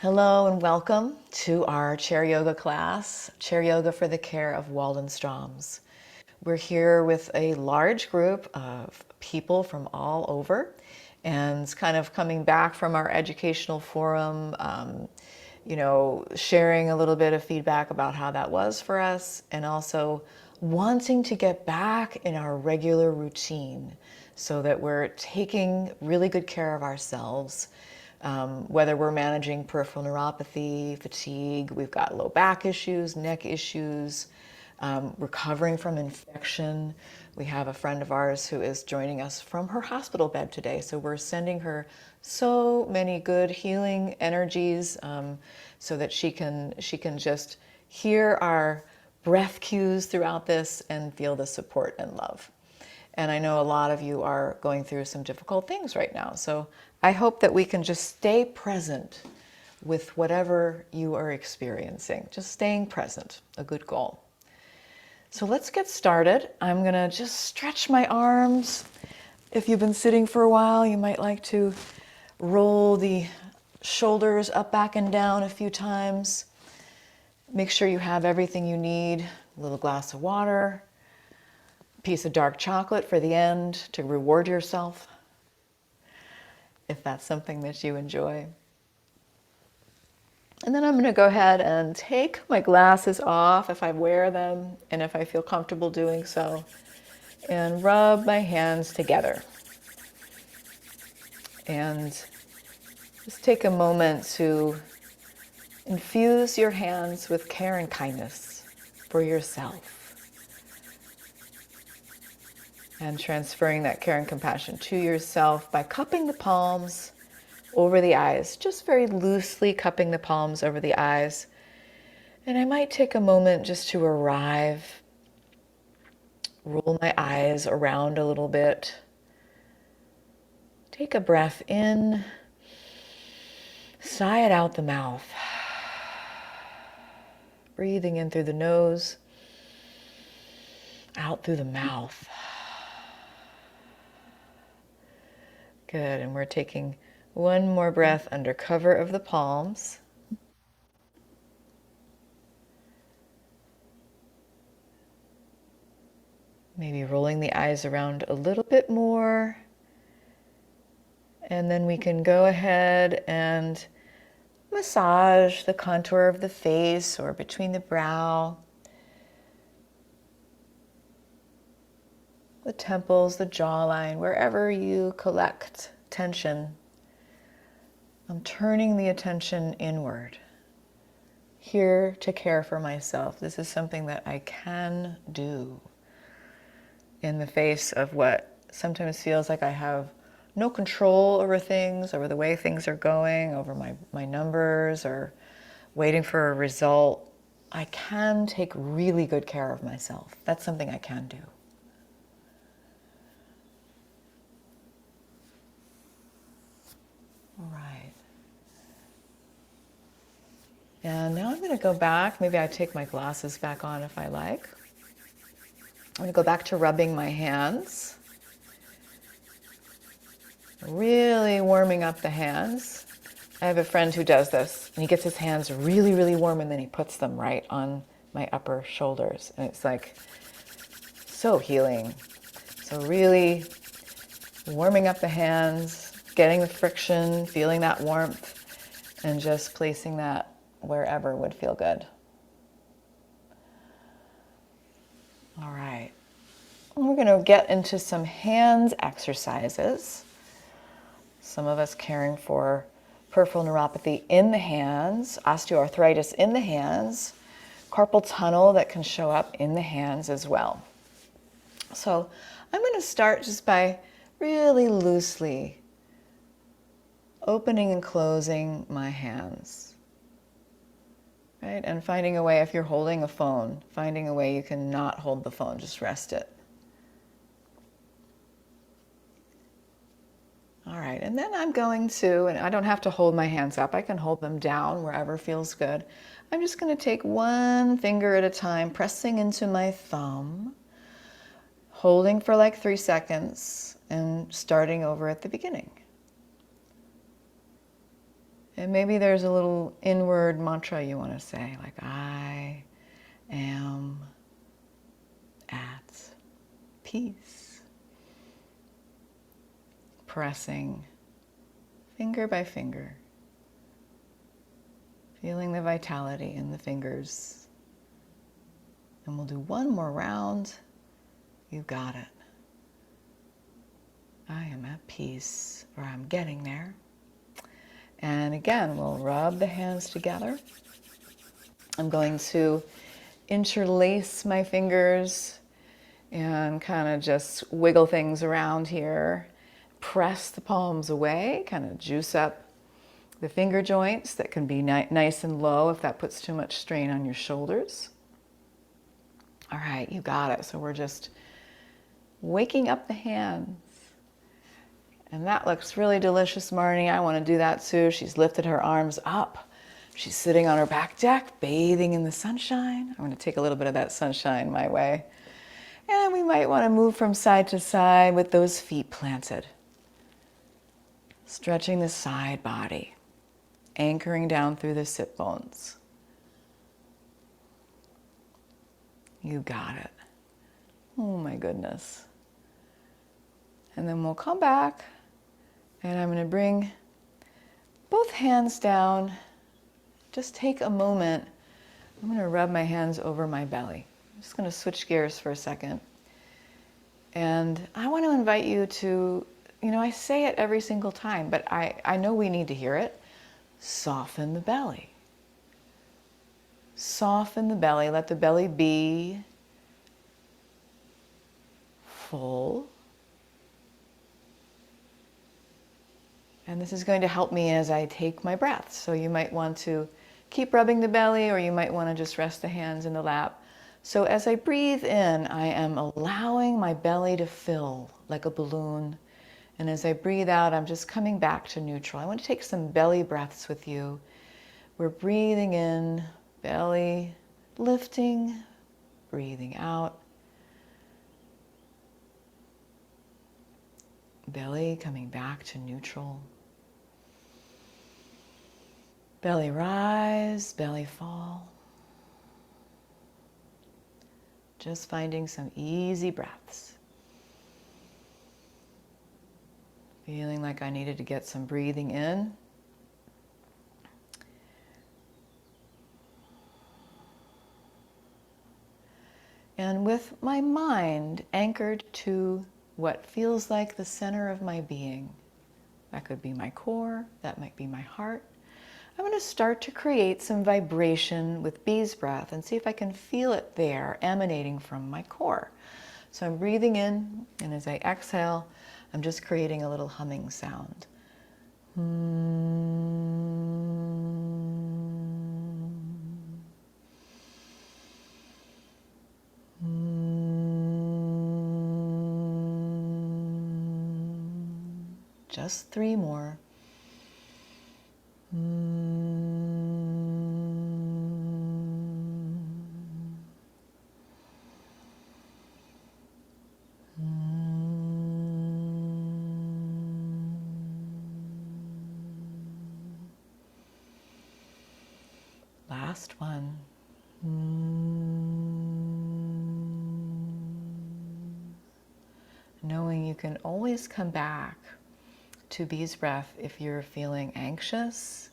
Hello and welcome to our chair yoga class, Chair Yoga for the Care of Waldenstroms. We're here with a large group of people from all over and kind of coming back from our educational forum, sharing a little bit of feedback about how that was for us and also wanting to get back in our regular routine so that we're taking really good care of ourselves. Whether we're managing peripheral neuropathy, fatigue, we've got low back issues, neck issues, recovering from infection. We have a friend of ours who is joining us from her hospital bed today. So we're sending her so many good healing energies so that she can just hear our breath cues throughout this and feel the support and love. And I know a lot of you are going through some difficult things right now. So I hope that we can just stay present with whatever you are experiencing. Just staying present, a good goal. So let's get started. I'm gonna just stretch my arms. If you've been sitting for a while, you might like to roll the shoulders up, back, and down a few times. Make sure you have everything you need. A little glass of water, a piece of dark chocolate for the end to reward yourself, if that's something that you enjoy. And then I'm going to go ahead and take my glasses off if I wear them and if I feel comfortable doing so, and rub my hands together. And just take a moment to infuse your hands with care and kindness for yourself. And transferring that care and compassion to yourself by cupping the palms over the eyes, just very loosely cupping the palms over the eyes. And I might take a moment just to arrive, roll my eyes around a little bit. Take a breath in, sigh it out the mouth. Breathing in through the nose, out through the mouth. Good, and we're taking one more breath under cover of the palms. Maybe rolling the eyes around a little bit more. And then we can go ahead and massage the contour of the face or between the brow, the temples, the jawline, wherever you collect tension. I'm turning the attention inward, here to care for myself. This is something that I can do in the face of what sometimes feels like I have no control over things, over the way things are going, over my numbers, or waiting for a result. I can take really good care of myself. That's something I can do. All right. And now I'm going to go back. Maybe I take my glasses back on if I like. I'm going to go back to rubbing my hands. Really warming up the hands. I have a friend who does this, and he gets his hands really, really warm, and then he puts them right on my upper shoulders. And it's like so healing. So really warming up the hands, getting the friction, feeling that warmth, and just placing that wherever would feel good. All right. We're going to get into some hands exercises. Some of us caring for peripheral neuropathy in the hands, osteoarthritis in the hands, carpal tunnel that can show up in the hands as well. So I'm going to start just by really loosely opening and closing my hands. Right? And finding a way, if you're holding a phone, finding a way you can not hold the phone, just rest it. All right, and then I'm going to, and I don't have to hold my hands up, I can hold them down wherever feels good. I'm just going to take one finger at a time, pressing into my thumb, holding for like 3 seconds, and starting over at the beginning. And maybe there's a little inward mantra you want to say, like, I am at peace. Pressing finger by finger, feeling the vitality in the fingers. And we'll do one more round. You got it. I am at peace, or I'm getting there. And again, we'll rub the hands together. I'm going to interlace my fingers and kind of just wiggle things around here. Press the palms away, kind of juice up the finger joints that can be nice and low if that puts too much strain on your shoulders. All right, you got it. So we're just waking up the hands. And that looks really delicious, Marnie. I want to do that too. She's lifted her arms up. She's sitting on her back deck, bathing in the sunshine. I'm going to take a little bit of that sunshine my way. And we might want to move from side to side with those feet planted. Stretching the side body, anchoring down through the sit bones. You got it. Oh my goodness. And then we'll come back. And I'm going to bring both hands down. Just take a moment. I'm going to rub my hands over my belly. I'm just going to switch gears for a second. And I want to invite you to, I say it every single time, but I know we need to hear it. Soften the belly. Soften the belly. Let the belly be full. And this is going to help me as I take my breaths. So you might want to keep rubbing the belly, or you might want to just rest the hands in the lap. So as I breathe in, I am allowing my belly to fill like a balloon. And as I breathe out, I'm just coming back to neutral. I want to take some belly breaths with you. We're breathing in, belly lifting, breathing out. Belly coming back to neutral. Belly rise, belly fall. Just finding some easy breaths. Feeling like I needed to get some breathing in. And with my mind anchored to what feels like the center of my being. That could be my core, that might be my heart. I'm going to start to create some vibration with bee's breath and see if I can feel it there emanating from my core. So I'm breathing in, and as I exhale, I'm just creating a little humming sound. Just 3 more. Last one. Knowing you can always come back to bee's breath if you're feeling anxious,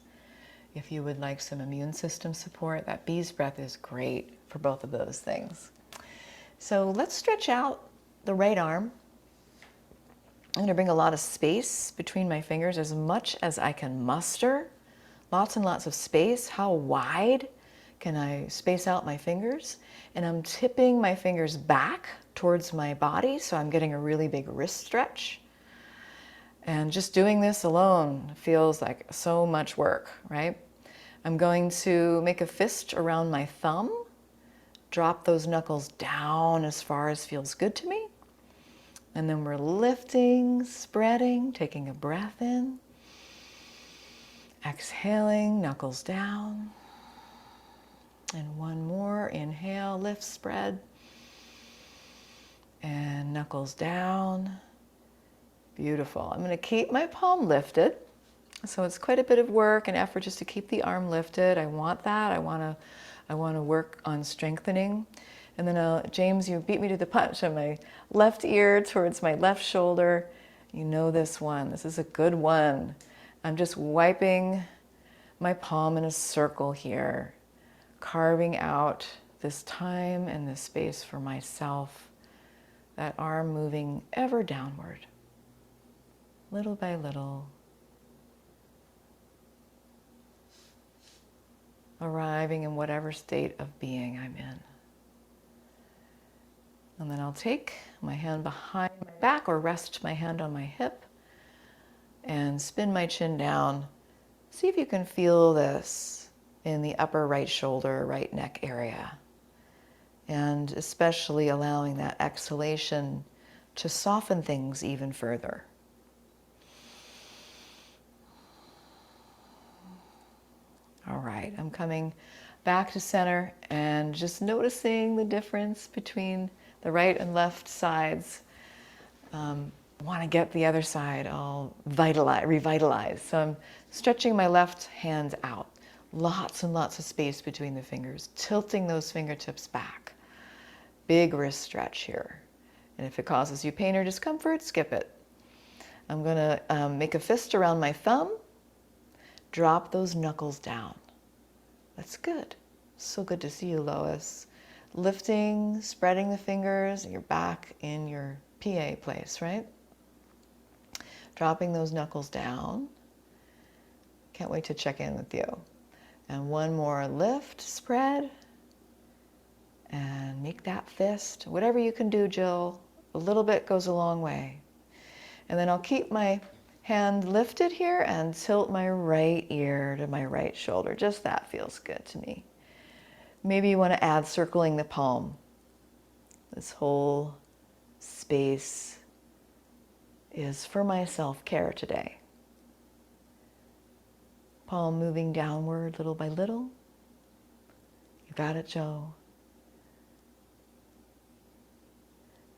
if you would like some immune system support. That bee's breath is great for both of those things. So let's stretch out the right arm. I'm going to bring a lot of space between my fingers, as much as I can muster. Lots and lots of space. How wide can I space out my fingers? And I'm tipping my fingers back towards my body, so I'm getting a really big wrist stretch. And just doing this alone feels like so much work, right? I'm going to make a fist around my thumb, drop those knuckles down as far as feels good to me. And then we're lifting, spreading, taking a breath in. Exhaling, knuckles down. And one more, inhale, lift, spread. And knuckles down. Beautiful. I'm going to keep my palm lifted. So it's quite a bit of work and effort just to keep the arm lifted. I want that. I want to work on strengthening. And then James, you beat me to the punch on my left ear towards my left shoulder. You know this one. This is a good one. I'm just wiping my palm in a circle here, carving out this time and this space for myself. That arm moving ever downward, little by little, arriving in whatever state of being I'm in. And then I'll take my hand behind my back or rest my hand on my hip and spin my chin down. See if you can feel this in the upper right shoulder, right neck area. And especially allowing that exhalation to soften things even further. All right, I'm coming back to center and just noticing the difference between the right and left sides. Want to get the other side all revitalized. So I'm stretching my left hand out. Lots and lots of space between the fingers, tilting those fingertips back. Big wrist stretch here. And if it causes you pain or discomfort, skip it. I'm going to make a fist around my thumb. Drop those knuckles down. That's good. So good to see you, Lois. Lifting, spreading the fingers, and you're back in your PA place, right? Dropping those knuckles down. Can't wait to check in with you. And one more lift, spread. And make that fist. Whatever you can do, Jill. A little bit goes a long way. And then I'll keep my hand lifted here and tilt my right ear to my right shoulder. Just that feels good to me. Maybe you want to add circling the palm. This whole space is for my self-care today. Palm moving downward little by little. You got it, Joe.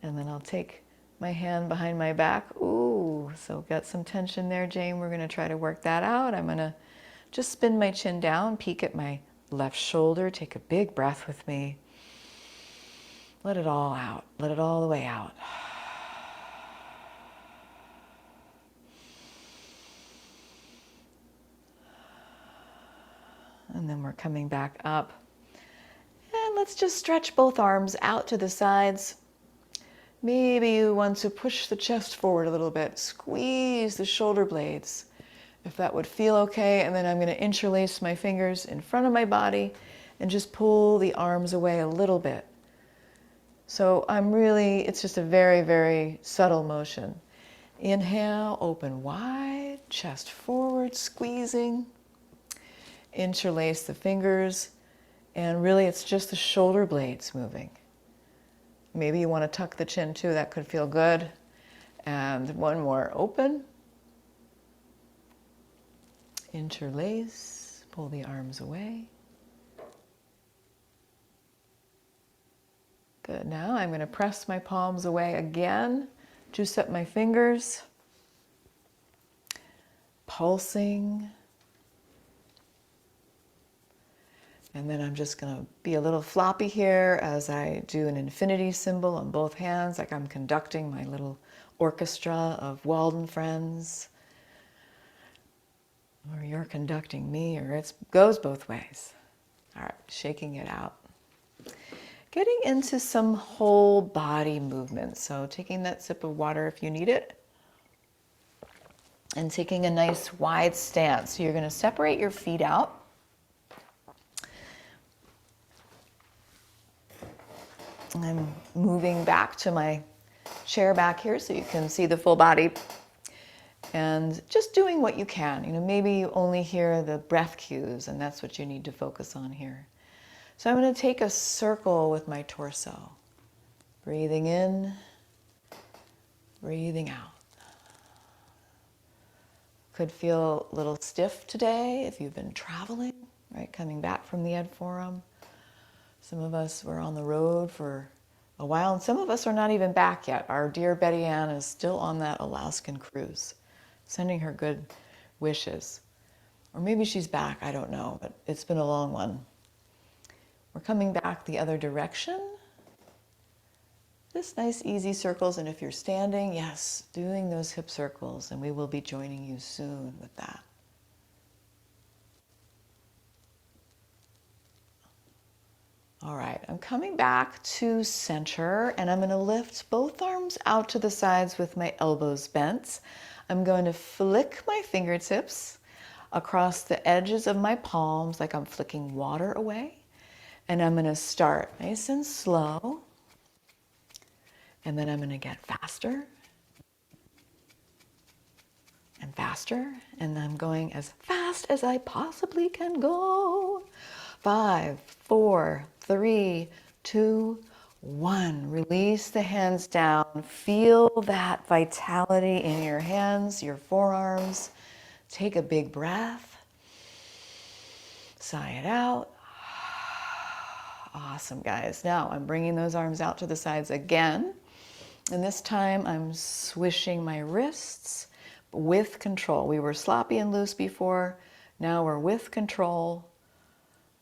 And then I'll take my hand behind my back. Ooh, so got some tension there, Jane. We're going to try to work that out. I'm going to just spin my chin down, peek at my left shoulder, take a big breath with me. Let it all out. Let it all the way out. And then we're coming back up. And let's just stretch both arms out to the sides. Maybe you want to push the chest forward a little bit. Squeeze the shoulder blades, if that would feel okay. And then I'm going to interlace my fingers in front of my body and just pull the arms away a little bit. So it's just a very, very subtle motion. Inhale, open wide, chest forward, squeezing. Interlace the fingers, and really it's just the shoulder blades moving. Maybe you want to tuck the chin too, that could feel good. And one more, open. Interlace, pull the arms away. Good, now I'm going to press my palms away again, juice up my fingers, pulsing. And then I'm just going to be a little floppy here as I do an infinity symbol on both hands, like I'm conducting my little orchestra of Walden friends. Or you're conducting me, or it goes both ways. All right, shaking it out. Getting into some whole body movement. So taking that sip of water if you need it. And taking a nice wide stance. So you're going to separate your feet out. I'm moving back to my chair back here so you can see the full body. And just doing what you can. Maybe you only hear the breath cues, and that's what you need to focus on here. So I'm going to take a circle with my torso. Breathing in, breathing out. Could feel a little stiff today if you've been traveling, right? Coming back from the Ed Forum. Some of us were on the road for a while, and some of us are not even back yet. Our dear Betty Ann is still on that Alaskan cruise, sending her good wishes. Or maybe she's back, I don't know, but it's been a long one. We're coming back the other direction. Just nice, easy circles. And if you're standing, yes, doing those hip circles. And we will be joining you soon with that. All right, I'm coming back to center, and I'm going to lift both arms out to the sides with my elbows bent. I'm going to flick my fingertips across the edges of my palms like I'm flicking water away. And I'm going to start nice and slow. And then I'm going to get faster and faster. And I'm going as fast as I possibly can go. 5, 4, 3, 2, 1. Release the hands down. Feel that vitality in your hands, your forearms. Take a big breath. Sigh it out. Awesome, guys. Now I'm bringing those arms out to the sides again. And this time I'm swishing my wrists with control. We were sloppy and loose before. Now we're with control,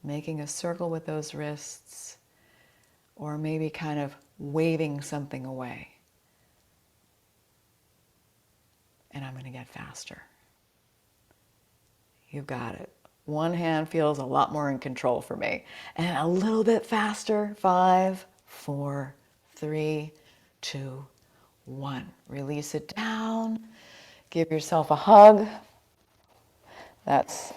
making a circle with those wrists, or maybe kind of waving something away. And I'm going to get faster. You've got it. One hand feels a lot more in control for me. And a little bit faster. 5, 4, 3, 2, 1. Release it down. Give yourself a hug. That's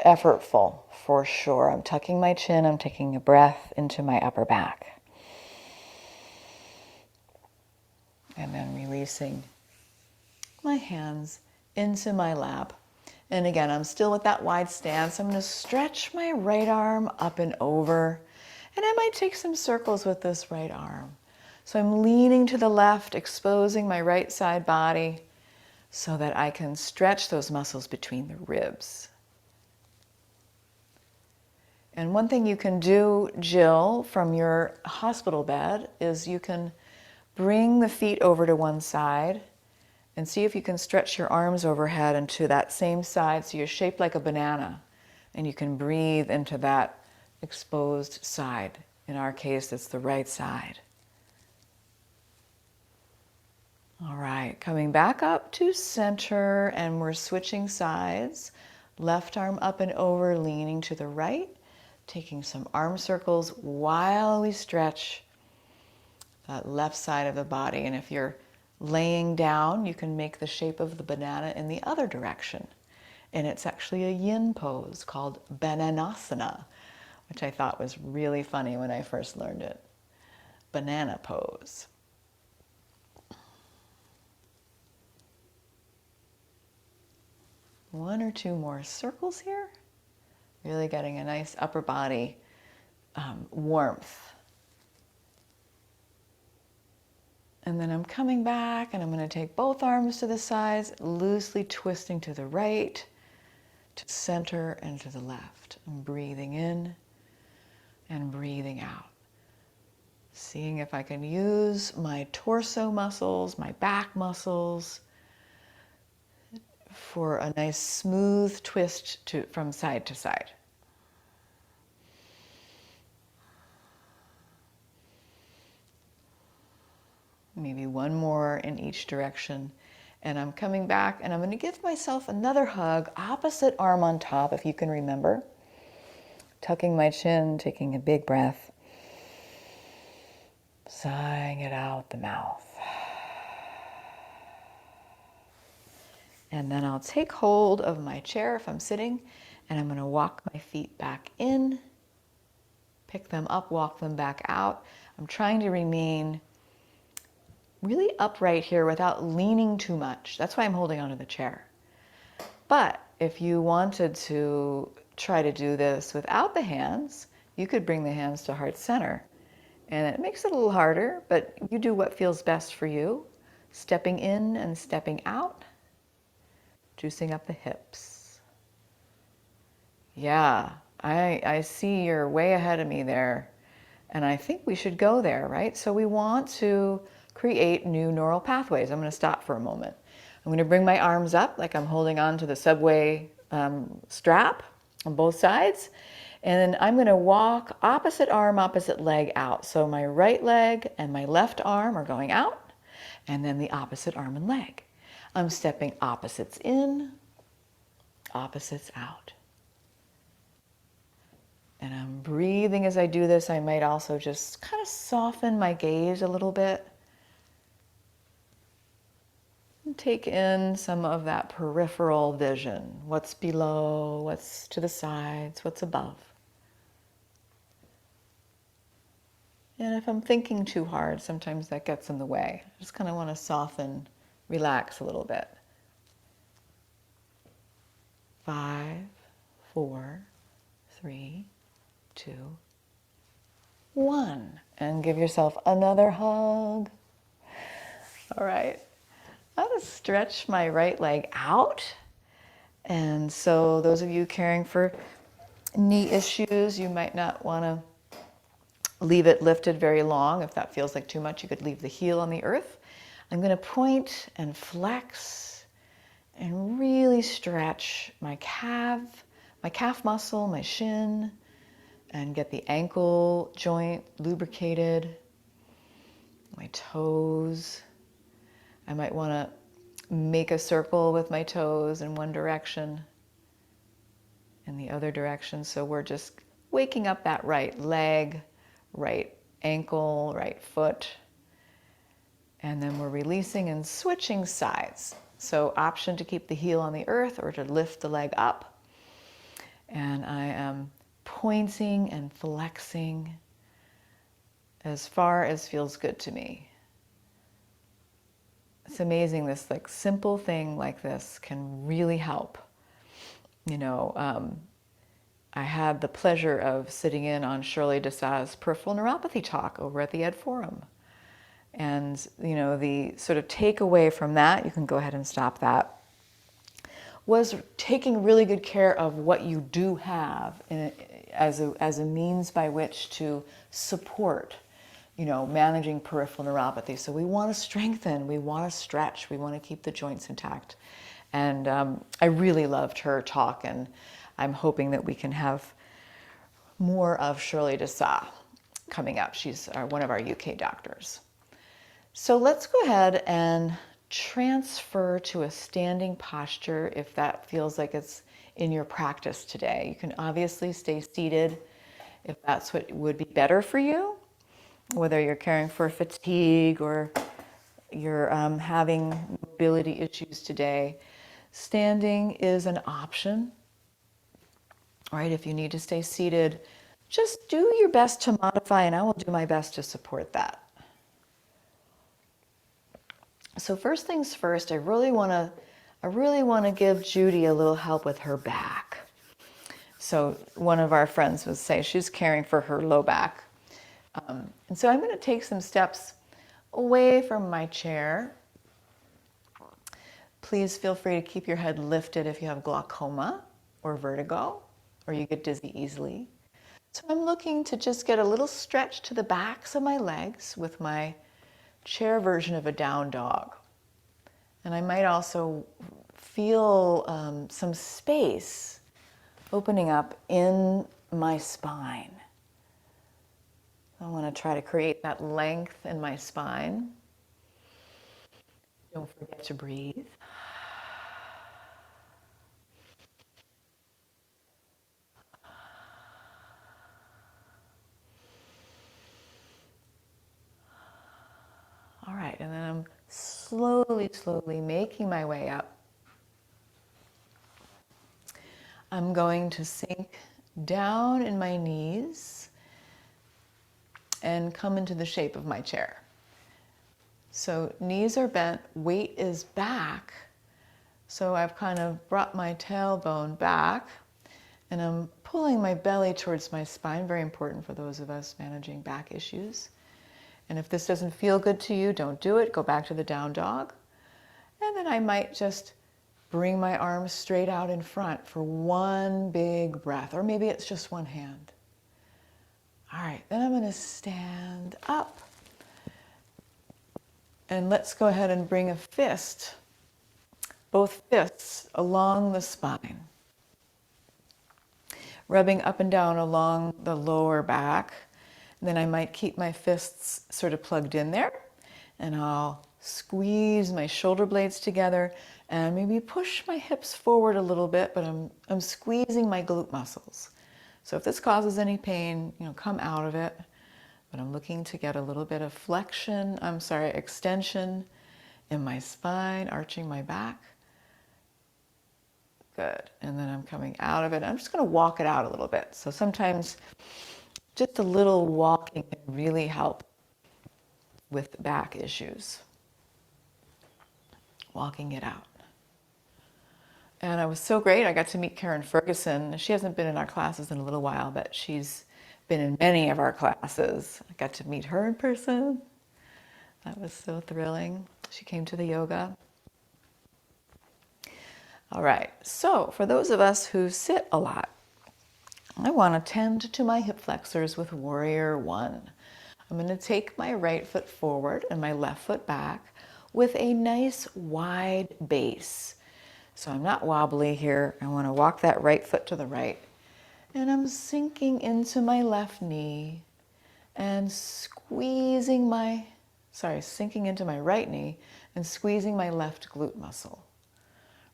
effortful for sure. I'm tucking my chin. I'm taking a breath into my upper back. And then releasing my hands into my lap. And again, I'm still with that wide stance. I'm going to stretch my right arm up and over. And I might take some circles with this right arm. So I'm leaning to the left, exposing my right side body so that I can stretch those muscles between the ribs. And one thing you can do, Jill, from your hospital bed is you can bring the feet over to one side and see if you can stretch your arms overhead and to that same side so you're shaped like a banana and you can breathe into that exposed side. In our case, it's the right side. All right, coming back up to center and we're switching sides. Left arm up and over, leaning to the right, taking some arm circles while we stretch that left side of the body. And if you're laying down, you can make the shape of the banana in the other direction. And it's actually a yin pose called bananasana, which I thought was really funny when I first learned it. Banana pose. One or two more circles here. Really getting a nice upper body warmth. And then I'm coming back and I'm going to take both arms to the sides, loosely twisting to the right, to center, and to the left. I'm breathing in and breathing out. Seeing if I can use my torso muscles, my back muscles, for a nice smooth twist from side to side. Maybe one more in each direction. And I'm coming back and I'm going to give myself another hug, opposite arm on top, if you can remember. Tucking my chin, taking a big breath. Sighing it out the mouth. And then I'll take hold of my chair if I'm sitting, and I'm going to walk my feet back in, pick them up, walk them back out. I'm trying to remain really upright here without leaning too much. That's why I'm holding onto the chair. But if you wanted to try to do this without the hands, you could bring the hands to heart center. And it makes it a little harder, but you do what feels best for you. Stepping in and stepping out. Juicing up the hips. Yeah, I see you're way ahead of me there. And I think we should go there, right? So we want to create new neural pathways. I'm going to stop for a moment. I'm going to bring my arms up like I'm holding on to the subway strap on both sides. And then I'm going to walk opposite arm, opposite leg out. So my right leg and my left arm are going out, and then the opposite arm and leg. I'm stepping opposites in, opposites out. And I'm breathing as I do this. I might also just kind of soften my gaze a little bit. And take in some of that peripheral vision. What's below, what's to the sides, what's above. And if I'm thinking too hard, sometimes that gets in the way. I just kind of want to soften, relax a little bit. 5, 4, 3, 2, 1. And give yourself another hug. All right. I'm going to stretch my right leg out. And so those of you caring for knee issues, you might not want to leave it lifted very long. If that feels like too much, you could leave the heel on the earth. I'm going to point and flex and really stretch my calf muscle, my shin, and get the ankle joint lubricated, my toes. I might want to make a circle with my toes in one direction and the other direction. So we're just waking up that right leg, right ankle, right foot. And then we're releasing and switching sides. So option to keep the heel on the earth or to lift the leg up. And I am pointing and flexing as far as feels good to me. It's amazing, this like simple thing like this can really help. You know, I had the pleasure of sitting in on Shirley Desai's peripheral neuropathy talk over at the Ed Forum. And, you know, the sort of takeaway from that, you can go ahead and stop that, was taking really good care of what you do have as a means by which to support, you know, managing peripheral neuropathy. So we want to strengthen, we want to stretch, we want to keep the joints intact. And I really loved her talk, and I'm hoping that we can have more of Shirley Desai coming up. She's one of our UK doctors. So let's go ahead and transfer to a standing posture if that feels like it's in your practice today. You can obviously stay seated if that's what would be better for you, whether you're caring for fatigue or you're having mobility issues today. Standing is an option, right? If you need to stay seated, just do your best to modify, and I will do my best to support that. So first things first, I really want to give Judy a little help with her back. So one of our friends would say she's caring for her low back. And so I'm going to take some steps away from my chair. Please feel free to keep your head lifted if you have glaucoma or vertigo or you get dizzy easily. So I'm looking to just get a little stretch to the backs of my legs with my chair version of a down dog. And I might also feel some space opening up in my spine. I want to try to create that length in my spine. Don't forget to breathe. All right, and then I'm slowly making my way up. I'm going to sink down in my knees and come into the shape of my chair. So knees are bent, weight is back. So I've kind of brought my tailbone back and I'm pulling my belly towards my spine, very important for those of us managing back issues. And if this doesn't feel good to you, don't do it. Go back to the down dog. And then I might just bring my arms straight out in front for one big breath, or maybe it's just one hand. All right, then I'm going to stand up. And let's go ahead and bring a fist both fists along the spine, rubbing up and down along the lower back. And then I might keep my fists sort of plugged in there, and I'll squeeze my shoulder blades together and maybe push my hips forward a little bit, but I'm squeezing my glute muscles. So if this causes any pain, come out of it. But I'm looking to get a little bit of extension in my spine, arching my back. Good. And then I'm coming out of it. I'm just going to walk it out a little bit. So sometimes just a little walking can really help with back issues. Walking it out. And it was so great. I got to meet Karen Ferguson. She hasn't been in our classes in a little while, but she's been in many of our classes. I got to meet her in person. That was so thrilling. She came to the yoga. All right, so for those of us who sit a lot, I want to tend to my hip flexors with Warrior One. I'm going to take my right foot forward and my left foot back with a nice wide base. So I'm not wobbly here. I want to walk that right foot to the right. And I'm sinking into my left knee and sinking into my right knee and squeezing my left glute muscle.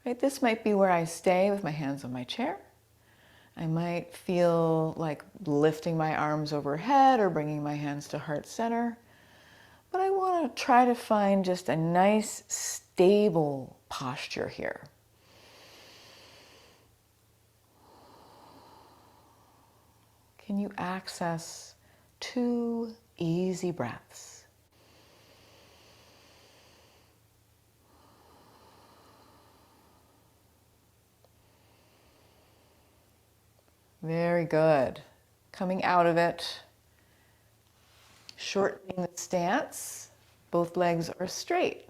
Right, this might be where I stay with my hands on my chair. I might feel like lifting my arms overhead or bringing my hands to heart center. But I want to try to find just a nice, stable posture here. Can you access 2 easy breaths? Very good. Coming out of it, shortening the stance, both legs are straight.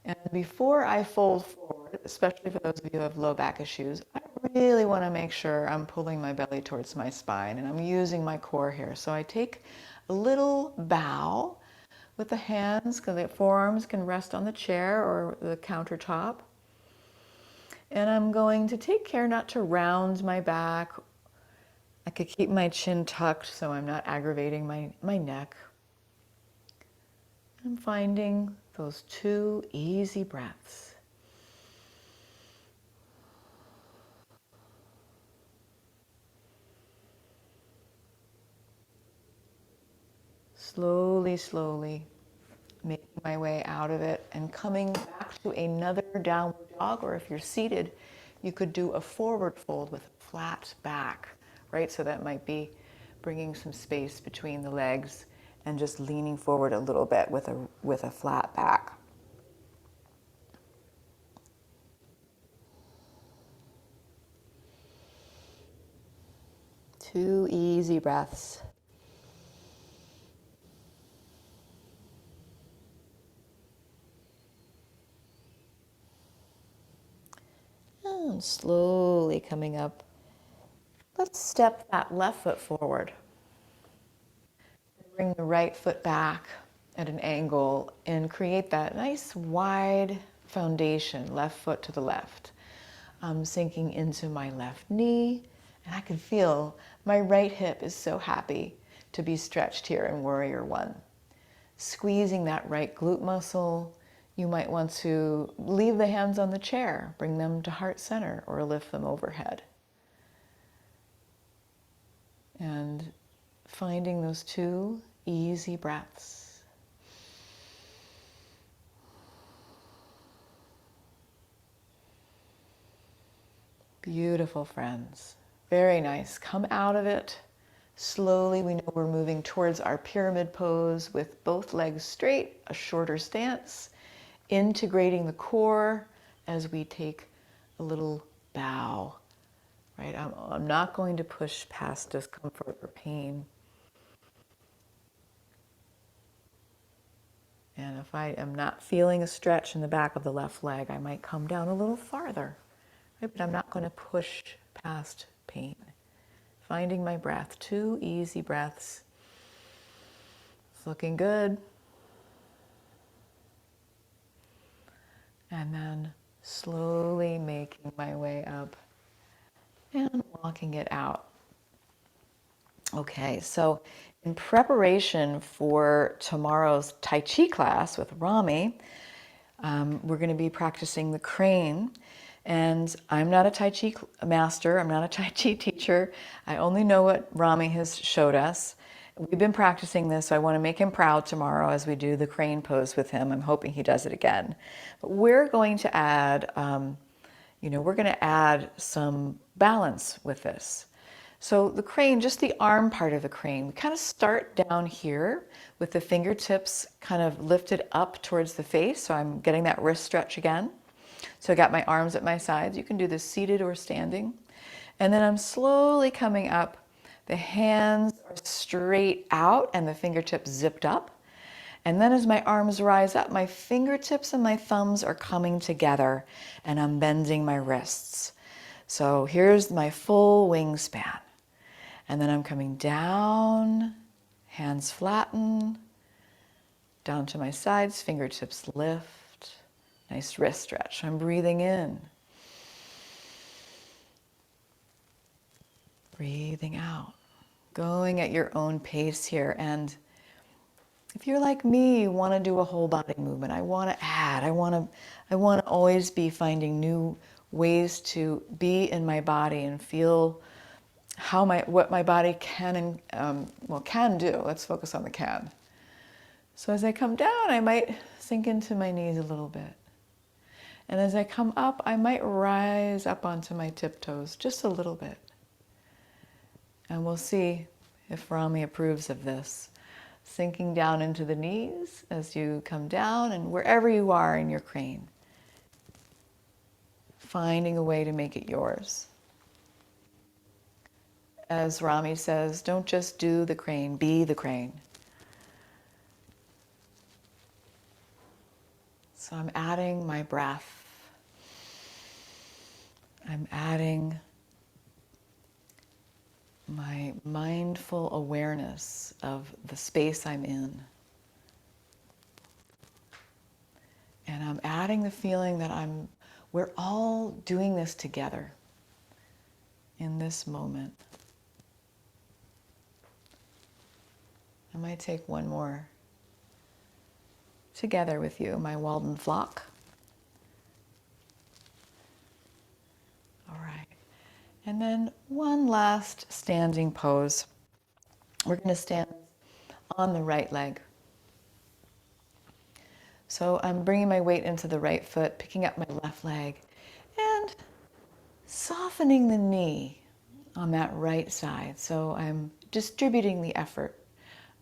And before I fold forward, especially for those of you who have low back issues, I really want to make sure I'm pulling my belly towards my spine and I'm using my core here. So I take a little bow with the hands, because the forearms can rest on the chair or the countertop. And I'm going to take care not to round my back. I could keep my chin tucked so I'm not aggravating my neck. I'm finding those 2 easy breaths. Slowly, slowly making my way out of it and coming back to another downward dog, or if you're seated, you could do a forward fold with a flat back, right? So that might be bringing some space between the legs and just leaning forward a little bit with a flat back. Two easy breaths. And slowly coming up, let's step that left foot forward. Bring the right foot back at an angle and create that nice wide foundation, left foot to the left. I'm sinking into my left knee, and I can feel my right hip is so happy to be stretched here in Warrior One. Squeezing that right glute muscle. You might want to leave the hands on the chair, bring them to heart center, or lift them overhead. And finding those 2 easy breaths. Beautiful, friends. Very nice. Come out of it slowly. We know we're moving towards our pyramid pose with both legs straight, a shorter stance, integrating the core as we take a little bow. Right? I'm not going to push past discomfort or pain. And if I am not feeling a stretch in the back of the left leg, I might come down a little farther. Right? But I'm not going to push past pain. Finding my breath, 2 easy breaths. It's looking good. And then Slowly making my way up and walking it out. Okay, so in preparation for tomorrow's Tai Chi class with Rami, we're going to be practicing the crane. And I'm not a Tai Chi master, I'm not a Tai Chi teacher. I only know what Rami has showed us. We've been practicing this, so I want to make him proud tomorrow as we do the crane pose with him. I'm hoping he does it again. But we're going to add, we're going to add some balance with this. So the crane, just the arm part of the crane, we kind of start down here with the fingertips kind of lifted up towards the face. So I'm getting that wrist stretch again. So I got my arms at my sides. You can do this seated or standing. And then I'm slowly coming up. The hands are straight out and the fingertips zipped up. And then as my arms rise up, my fingertips and my thumbs are coming together and I'm bending my wrists. So here's my full wingspan. And then I'm coming down, hands flatten, down to my sides, fingertips lift, nice wrist stretch. I'm breathing in, breathing out, going at your own pace here. And if you're like me, you want to do a whole body movement. I want to add, I want to always be finding new ways to be in my body and feel what my body can can do. Let's focus on the can. So as I come down, I might sink into my knees a little bit. And as I come up, I might rise up onto my tiptoes just a little bit. And we'll see if Rami approves of this. Sinking down into the knees as you come down, and wherever you are in your crane, finding a way to make it yours. As Rami says, don't just do the crane, be the crane. So I'm adding my breath. I'm adding my mindful awareness of the space I'm in. And I'm adding the feeling that we're all doing this together in this moment. I might take one more together with you, my Walden flock. All right. And then one last standing pose. We're going to stand on the right leg. So I'm bringing my weight into the right foot, picking up my left leg, and softening the knee on that right side. So I'm distributing the effort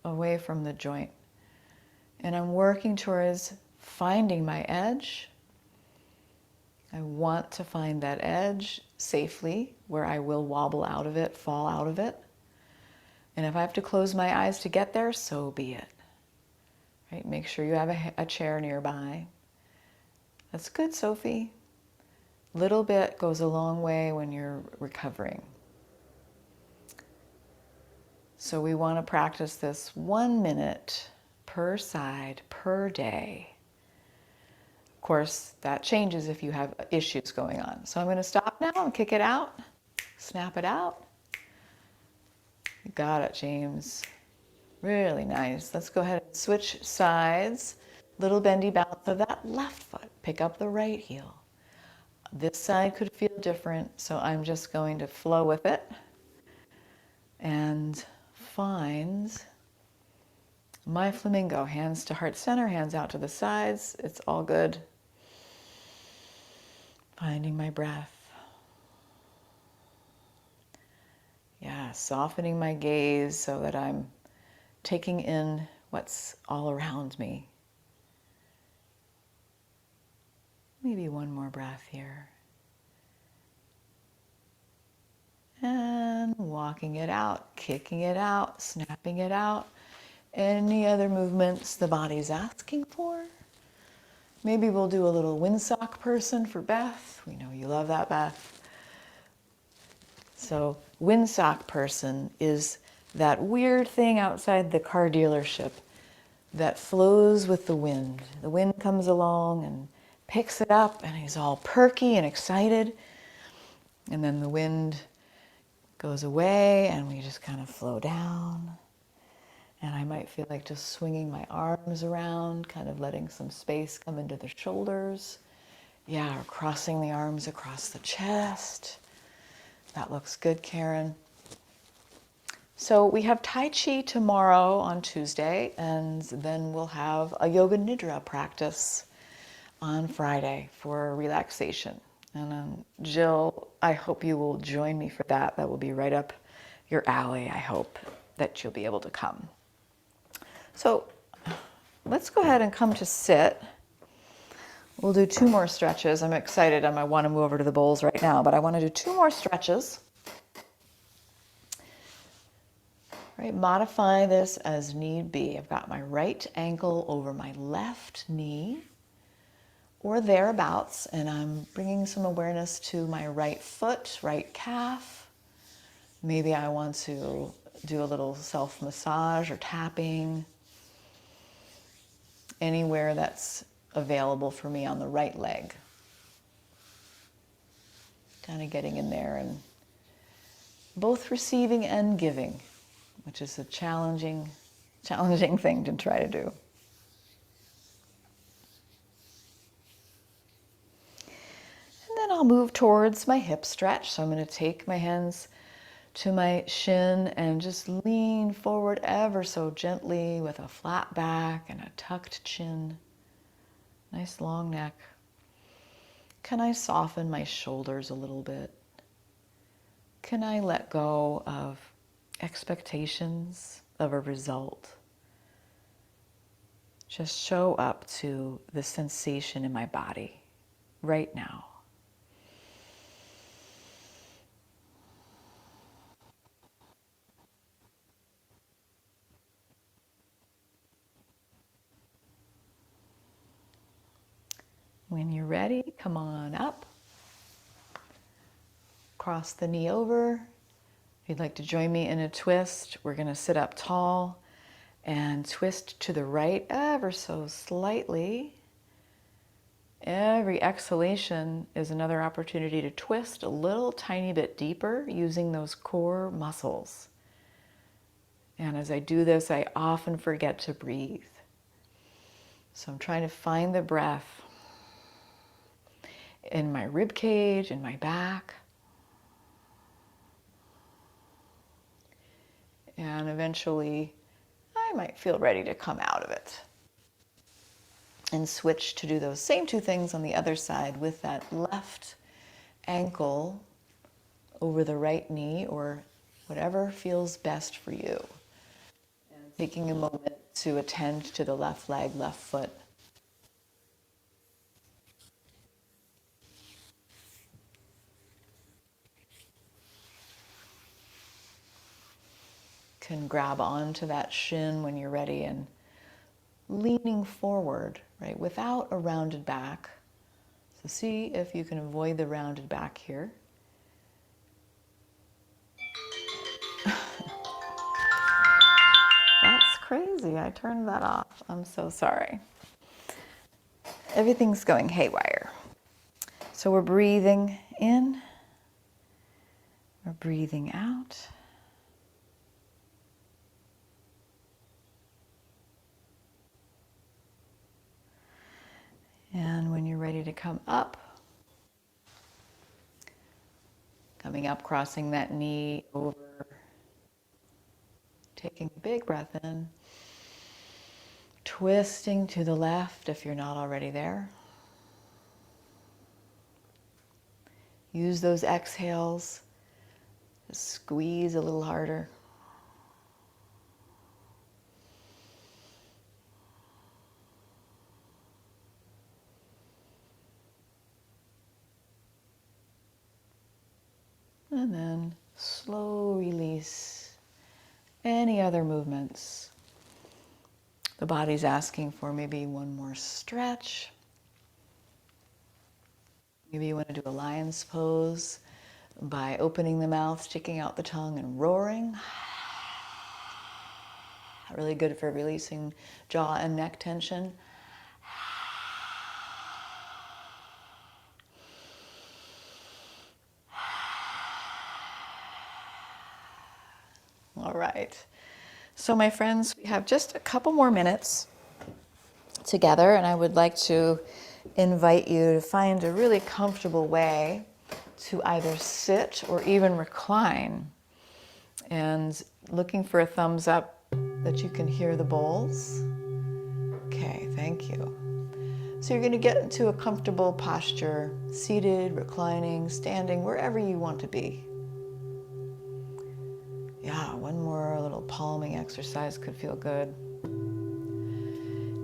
away from the joint. And I'm working towards finding my edge. I want to find that edge safely where I will wobble out of it, fall out of it. And if I have to close my eyes to get there, so be it. Right? Make sure you have a chair nearby. That's good, Sophie. Little bit goes a long way when you're recovering. So we want to practice this 1 minute per side per day. Of course, that changes if you have issues going on. So I'm going to stop now and kick it out, snap it out. You got it, James. Really nice. Let's go ahead and switch sides. Little bendy bounce of that left foot. Pick up the right heel. This side could feel different, so I'm just going to flow with it and find my flamingo. Hands to heart center, hands out to the sides. It's all good. Finding my breath. Yeah, softening my gaze so that I'm taking in what's all around me. Maybe one more breath here. And walking it out, kicking it out, snapping it out. Any other movements the body's asking for? Maybe we'll do a little windsock person for Beth. We know you love that, Beth. So windsock person is that weird thing outside the car dealership that flows with the wind. The wind comes along and picks it up and he's all perky and excited. And then the wind goes away and we just kind of flow down. And I might feel like just swinging my arms around, kind of letting some space come into the shoulders. Yeah, or crossing the arms across the chest. That looks good, Karen. So we have Tai Chi tomorrow on Tuesday, and then we'll have a Yoga Nidra practice on Friday for relaxation. And Jill, I hope you will join me for that. That will be right up your alley. I hope that you'll be able to come. So let's go ahead and come to sit. We'll do 2 more stretches. I'm excited. I want to move over to the bowls right now, but I want to do 2 more stretches. Right, modify this as need be. I've got my right ankle over my left knee or thereabouts, and I'm bringing some awareness to my right foot, right calf. Maybe I want to do a little self-massage or tapping anywhere that's available for me on the right leg. Kind of getting in there and both receiving and giving, which is a challenging thing to try to do. And then I'll move towards my hip stretch. So I'm going to take my hands to my shin and just lean forward ever so gently with a flat back and a tucked chin. Nice long neck. Can I soften my shoulders a little bit? Can I let go of expectations of a result? Just show up to the sensation in my body right now. When you're ready, come on up. Cross the knee over. If you'd like to join me in a twist, we're going to sit up tall and twist to the right ever so slightly. Every exhalation is another opportunity to twist a little tiny bit deeper using those core muscles. And as I do this, I often forget to breathe. So I'm trying to find the breath in my rib cage, in my back. And eventually, I might feel ready to come out of it. And switch to do those same 2 things on the other side with that left ankle over the right knee or whatever feels best for you. And taking a moment to attend to the left leg, left foot. Can grab onto that shin when you're ready and leaning forward, right, without a rounded back. So see if you can avoid the rounded back here. That's crazy. I turned that off. I'm so sorry. Everything's going haywire. So we're breathing in. We're breathing out. And when you're ready to come up, coming up, crossing that knee over, taking a big breath in, twisting to the left if you're not already there. Use those exhales to squeeze a little harder. And then slow release any other movements. The body's asking for maybe one more stretch. Maybe you want to do a lion's pose by opening the mouth, sticking out the tongue, and roaring. Really good for releasing jaw and neck tension. All right. So my friends, we have just a couple more minutes together, and I would like to invite you to find a really comfortable way to either sit or even recline. And looking for a thumbs up that you can hear the bowls. Okay, thank you. So you're going to get into a comfortable posture, seated, reclining, standing, wherever you want to be. Yeah, one more little palming exercise could feel good.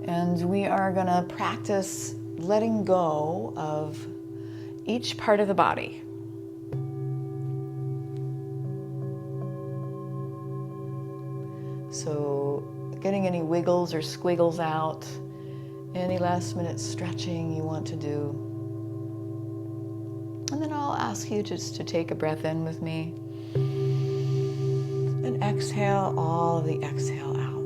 And we are going to practice letting go of each part of the body. So getting any wiggles or squiggles out, any last minute stretching you want to do. And then I'll ask you just to take a breath in with me and exhale all of the exhale out.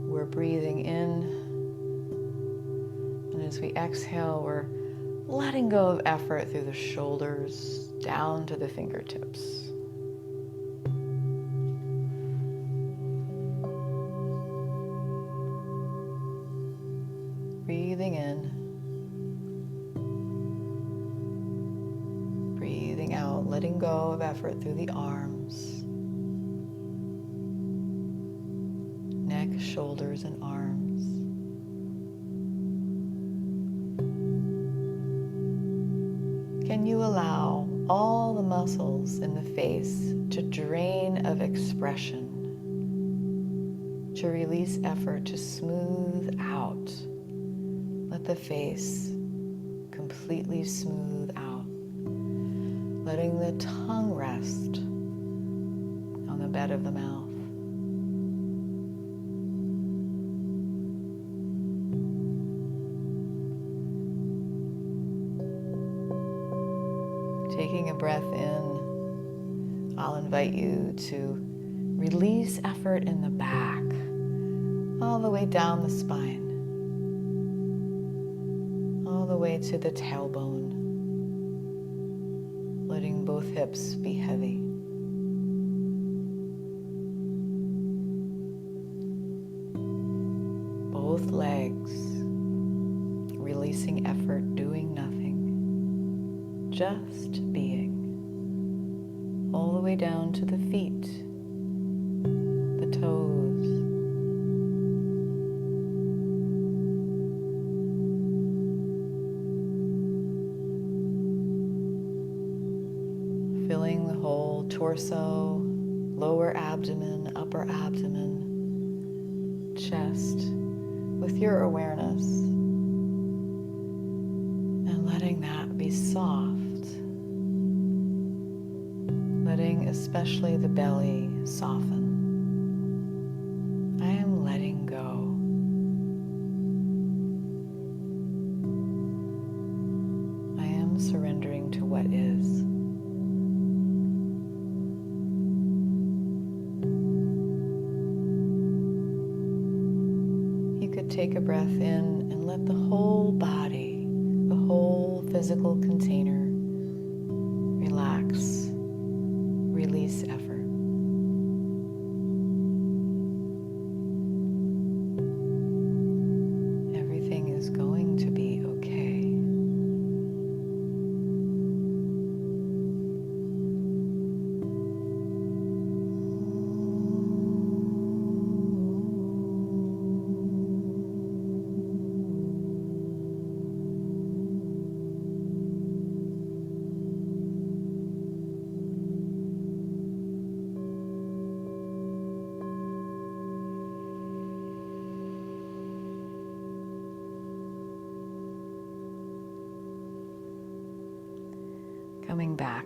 We're breathing in, and as we exhale, we're letting go of effort through the shoulders down to the fingertips. Breathing in, breathing out, letting go of effort through the arms, neck, shoulders, and arms. Can you allow all the muscles in the face to drain of expression, to release effort, to smooth out? Let the face completely smooth out, letting the tongue rest on the bed of the mouth. Taking a breath in, I'll invite you to release effort in the back, all the way down the spine, all the way to the tailbone, letting both hips be heavy. Both legs, releasing effort, doing nothing, just being, all the way down to the feet, the toes. Filling the whole torso, lower abdomen, upper abdomen, chest with your awareness, and letting that be soft. Letting especially the belly soften. I am letting go. I am surrendering to what is. You could take a breath in and let the whole body, the whole physical container, relax. Release effort. Everything is going to be okay. Coming back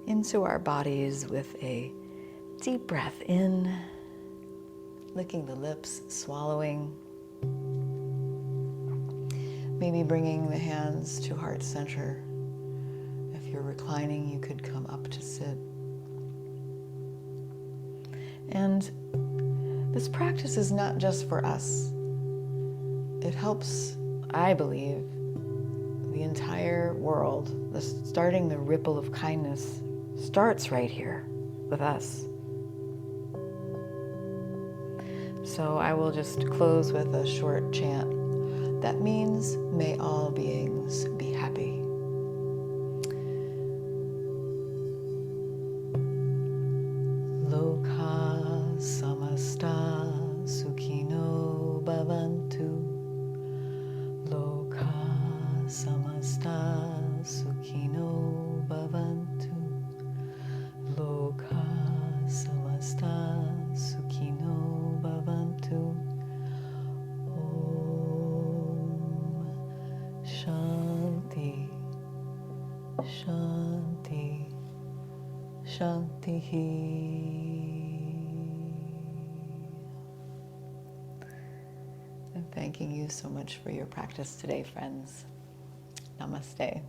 into our bodies with a deep breath in, licking the lips, swallowing. Maybe bringing the hands to heart center. If you're reclining, you could come up to sit. And this practice is not just for us. It helps, I believe, the entire world, starting the ripple of kindness, starts right here with us. So I will just close with a short chant that means, may all beings be happy. Loka samasta sukhino bhavantu. Loka samasta sukhino bhavantu. Loka samasta sukhino bhavantu. Om Shanti Shanti Shanti. I'm thanking you so much for your practice today, friends. Namaste.